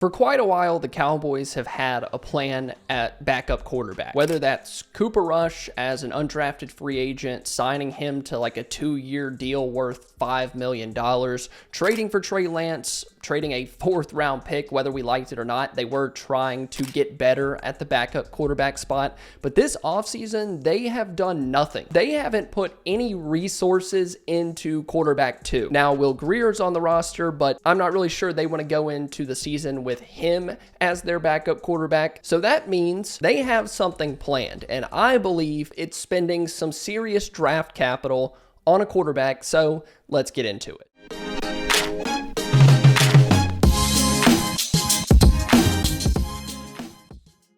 For quite a while, the Cowboys have had a plan at backup quarterback, whether that's Cooper Rush as an undrafted free agent, signing him to like a 2-year deal worth $5 million, trading for Trey Lance, trading a 4th-round pick, whether we liked it or not. They were trying to get better at the backup quarterback spot, but this offseason, they have done nothing. They haven't put any resources into quarterback 2. Now, Will Greer's on the roster, but I'm not really sure they want to go into the season with him as their backup quarterback. So that means they have something planned, and I believe it's spending some serious draft capital on a quarterback. So let's get into it.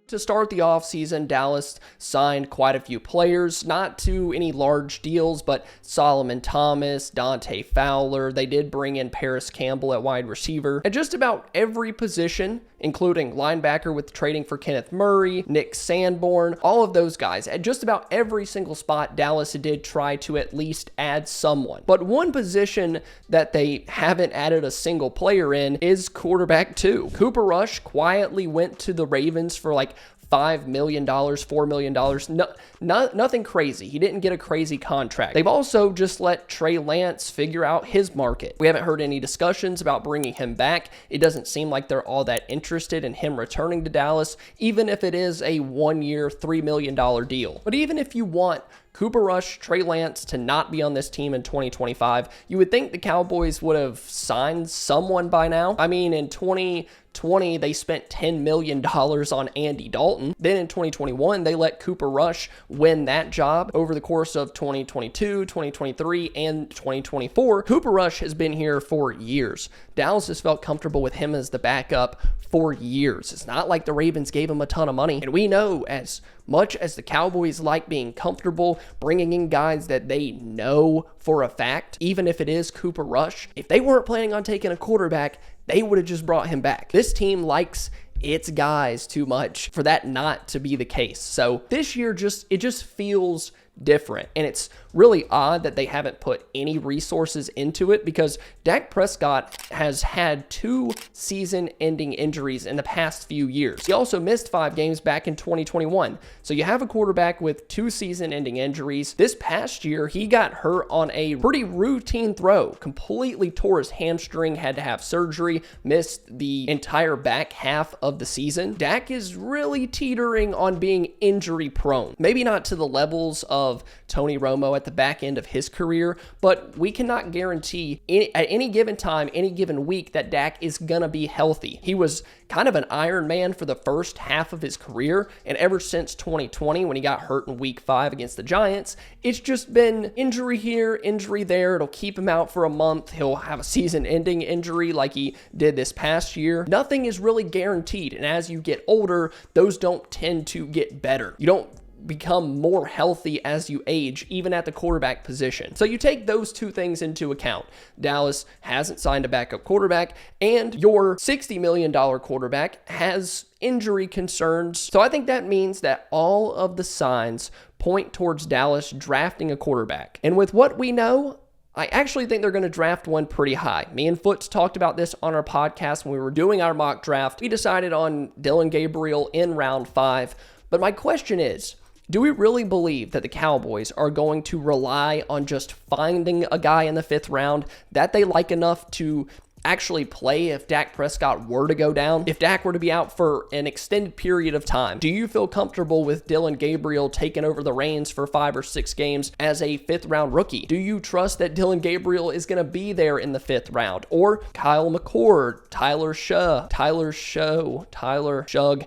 To start the offseason, Dallas signed quite a few players, not to any large deals, but Solomon Thomas, Dante Fowler. They did bring in Paris Campbell at wide receiver. At just about every position, including linebacker with trading for Kenneth Murray, Nick Sanborn, all of those guys. At just about every single spot, Dallas did try to at least add someone. But one position that they haven't added a single player in is quarterback 2. Cooper Rush quietly went to the Ravens for like $5 million, $4 million, nothing crazy. He didn't get a crazy contract. They've also just let Trey Lance figure out his market. We haven't heard any discussions about bringing him back. It doesn't seem like they're all that interested in him returning to Dallas, even if it is a 1-year, $3 million deal. But even if you want Cooper Rush, Trey Lance to not be on this team in 2025, you would think the Cowboys would have signed someone by now. I mean, in 2020, they spent $10 million on Andy Dalton. Then in 2021, they let Cooper Rush win that job. Over the course of 2022, 2023, and 2024, Cooper Rush has been here for years. Dallas has felt comfortable with him as the backup for years. It's not like the Ravens gave him a ton of money. And we know, as much as the Cowboys like being comfortable bringing in guys that they know for a fact, even if it is Cooper Rush, if they weren't planning on taking a quarterback, they would have just brought him back. This team likes its guys too much for that not to be the case. So this year, it just feels different. And it's really odd that they haven't put any resources into it, because Dak Prescott has had 2 season-ending injuries in the past few years. He also missed 5 games back in 2021. So you have a quarterback with 2 season-ending injuries. This past year, he got hurt on a pretty routine throw, completely tore his hamstring, had to have surgery, missed the entire back half of the season. Dak is really teetering on being injury prone. Maybe not to the levels of Tony Romo at the back end of his career, but we cannot guarantee at any given time, any given week, that Dak is gonna be healthy. He was kind of an Iron Man for the first half of his career, and ever since 2020, when he got hurt in week 5 against the Giants, it's just been injury here, injury there. It'll keep him out for a month. He'll have a season-ending injury like he did this past year. Nothing is really guaranteed, and as you get older, those don't tend to get better. You don't become more healthy as you age, even at the quarterback position. So you take those 2 things into account. Dallas hasn't signed a backup quarterback, and your $60 million quarterback has injury concerns. So I think that means that all of the signs point towards Dallas drafting a quarterback. And with what we know, I actually think they're going to draft one pretty high. Me and Foots talked about this on our podcast when we were doing our mock draft. We decided on Dillon Gabriel in round 5. But my question is, do we really believe that the Cowboys are going to rely on just finding a guy in the 5th round that they like enough to actually play if Dak Prescott were to go down? If Dak were to be out for an extended period of time, do you feel comfortable with Dillon Gabriel taking over the reins for 5 or 6 games as a 5th round rookie? Do you trust that Dillon Gabriel is going to be there in the 5th round? Or Kyle McCord, Tyler Shug.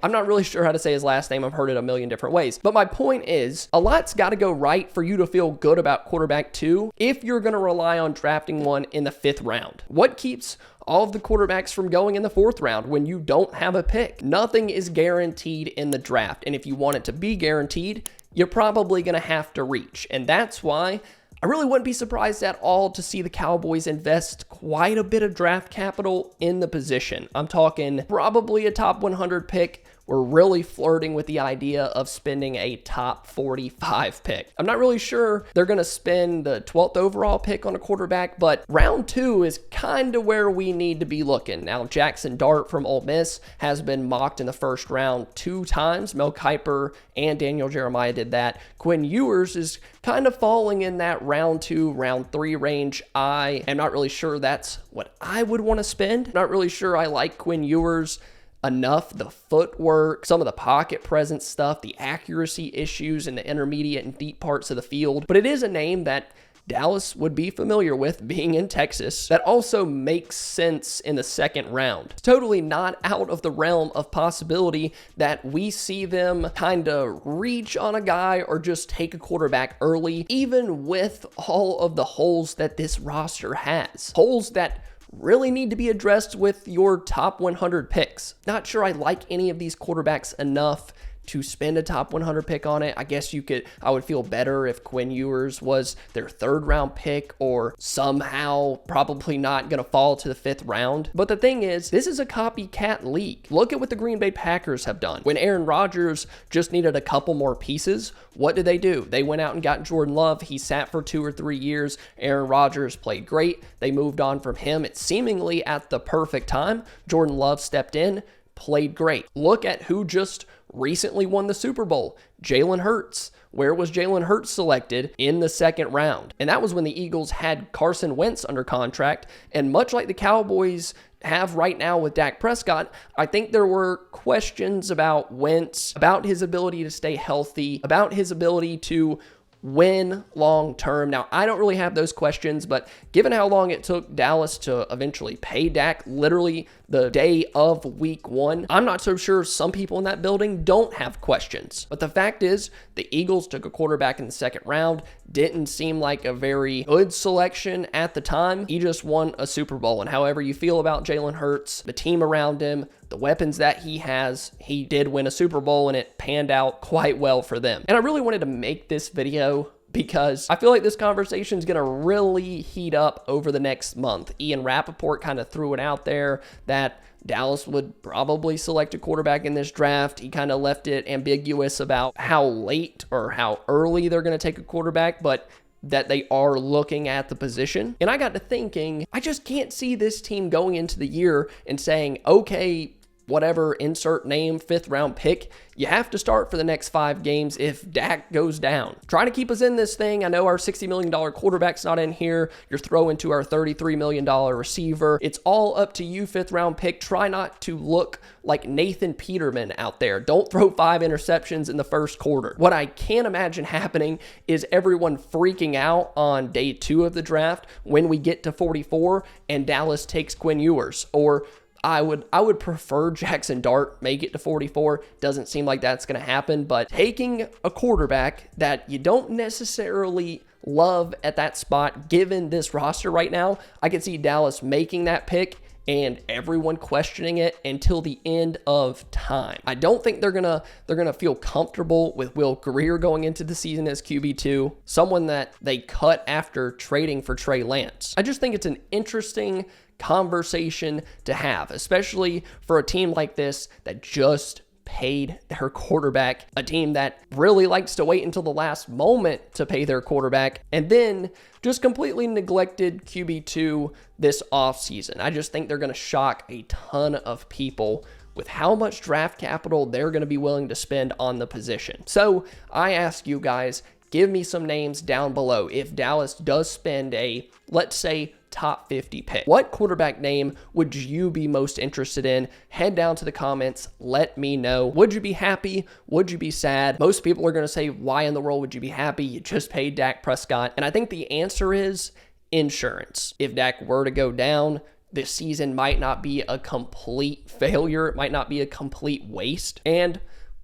I'm not really sure how to say his last name. I've heard it a million different ways. But my point is, a lot's got to go right for you to feel good about quarterback 2 if you're going to rely on drafting one in the 5th round. What keeps all of the quarterbacks from going in the 4th round when you don't have a pick? Nothing is guaranteed in the draft, and if you want it to be guaranteed, you're probably going to have to reach. And that's why I really wouldn't be surprised at all to see the Cowboys invest quite a bit of draft capital in the position. I'm talking probably a top 100 pick, were really flirting with the idea of spending a top 45 pick. I'm not really sure they're going to spend the 12th overall pick on a quarterback, but round 2 is kind of where we need to be looking. Now, Jackson Dart from Ole Miss has been mocked in the first round 2 times. Mel Kiper and Daniel Jeremiah did that. Quinn Ewers is kind of falling in that round 2, round 3 range. I am not really sure that's what I would want to spend. Not really sure I like Quinn Ewers enough. The footwork, some of the pocket presence stuff, the accuracy issues in the intermediate and deep parts of the field. But it is a name that Dallas would be familiar with being in Texas. That also makes sense in the second round. It's totally not out of the realm of possibility that we see them kind of reach on a guy or just take a quarterback early, even with all of the holes that this roster has. Holes that really need to be addressed with your top 100 picks. Not sure I like any of these quarterbacks enough to spend a top 100 pick on it. I guess I would feel better if Quinn Ewers was their 3rd round pick or somehow probably not going to fall to the 5th round. But the thing is, this is a copycat league. Look at what the Green Bay Packers have done. When Aaron Rodgers just needed a couple more pieces, what did? They went out and got Jordan Love. He sat for 2 or 3 years. Aaron Rodgers played great. They moved on from him. It's seemingly at the perfect time. Jordan Love stepped in, played great. Look at who just recently won the Super Bowl. Jalen Hurts. Where was Jalen Hurts selected? In the 2nd round. And that was when the Eagles had Carson Wentz under contract. And much like the Cowboys have right now with Dak Prescott, I think there were questions about Wentz, about his ability to stay healthy, about his ability to win long term. Now, I don't really have those questions, but given how long it took Dallas to eventually pay Dak, literally the day of week 1, I'm not so sure some people in that building don't have questions. But the fact is, the Eagles took a quarterback in the 2nd round. Didn't seem like a very good selection at the time. He just won a Super Bowl. And however you feel about Jalen Hurts, the team around him, the weapons that he has, he did win a Super Bowl and it panned out quite well for them. And I really wanted to make this video because I feel like this conversation is going to really heat up over the next month. Ian Rappaport kind of threw it out there that Dallas would probably select a quarterback in this draft. He kind of left it ambiguous about how late or how early they're going to take a quarterback, but that they are looking at the position. And I got to thinking, I just can't see this team going into the year and saying, okay, whatever, insert name, 5th round pick, you have to start for the next 5 games if Dak goes down. Trying to keep us in this thing. I know our $60 million quarterback's not in here. You're throwing to our $33 million receiver. It's all up to you, 5th round pick. Try not to look like Nathan Peterman out there. Don't throw 5 interceptions in the first quarter. What I can't imagine happening is everyone freaking out on day 2 of the draft when we get to 44 and Dallas takes Quinn Ewers, or I would prefer Jackson Dart make it to 44. Doesn't seem like that's going to happen, but taking a quarterback that you don't necessarily love at that spot, given this roster right now, I could see Dallas making that pick and everyone questioning it until the end of time. I don't think they're gonna feel comfortable with Will Grier going into the season as QB2, someone that they cut after trading for Trey Lance. I just think it's an interesting conversation to have, especially for a team like this that just paid their quarterback, a team that really likes to wait until the last moment to pay their quarterback, and then just completely neglected QB2 this offseason. I just think they're going to shock a ton of people with how much draft capital they're going to be willing to spend on the position. So I ask you guys, give me some names down below. If Dallas does spend a, let's say, top 50 pick, what quarterback name would you be most interested in? Head down to the comments. Let me know. Would you be happy? Would you be sad? Most people are going to say, why in the world would you be happy? You just paid Dak Prescott. And I think the answer is insurance. If Dak were to go down, this season might not be a complete failure. It might not be a complete waste. And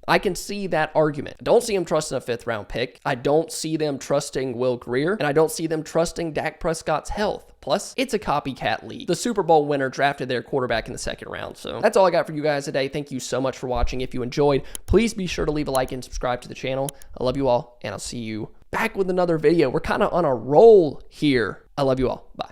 I can see that argument. I don't see them trusting a 5th round pick. I don't see them trusting Will Grier, and I don't see them trusting Dak Prescott's health. Plus, it's a copycat league. The Super Bowl winner drafted their quarterback in the 2nd round. So that's all I got for you guys today. Thank you so much for watching. If you enjoyed, please be sure to leave a like and subscribe to the channel. I love you all, and I'll see you back with another video. We're kind of on a roll here. I love you all. Bye.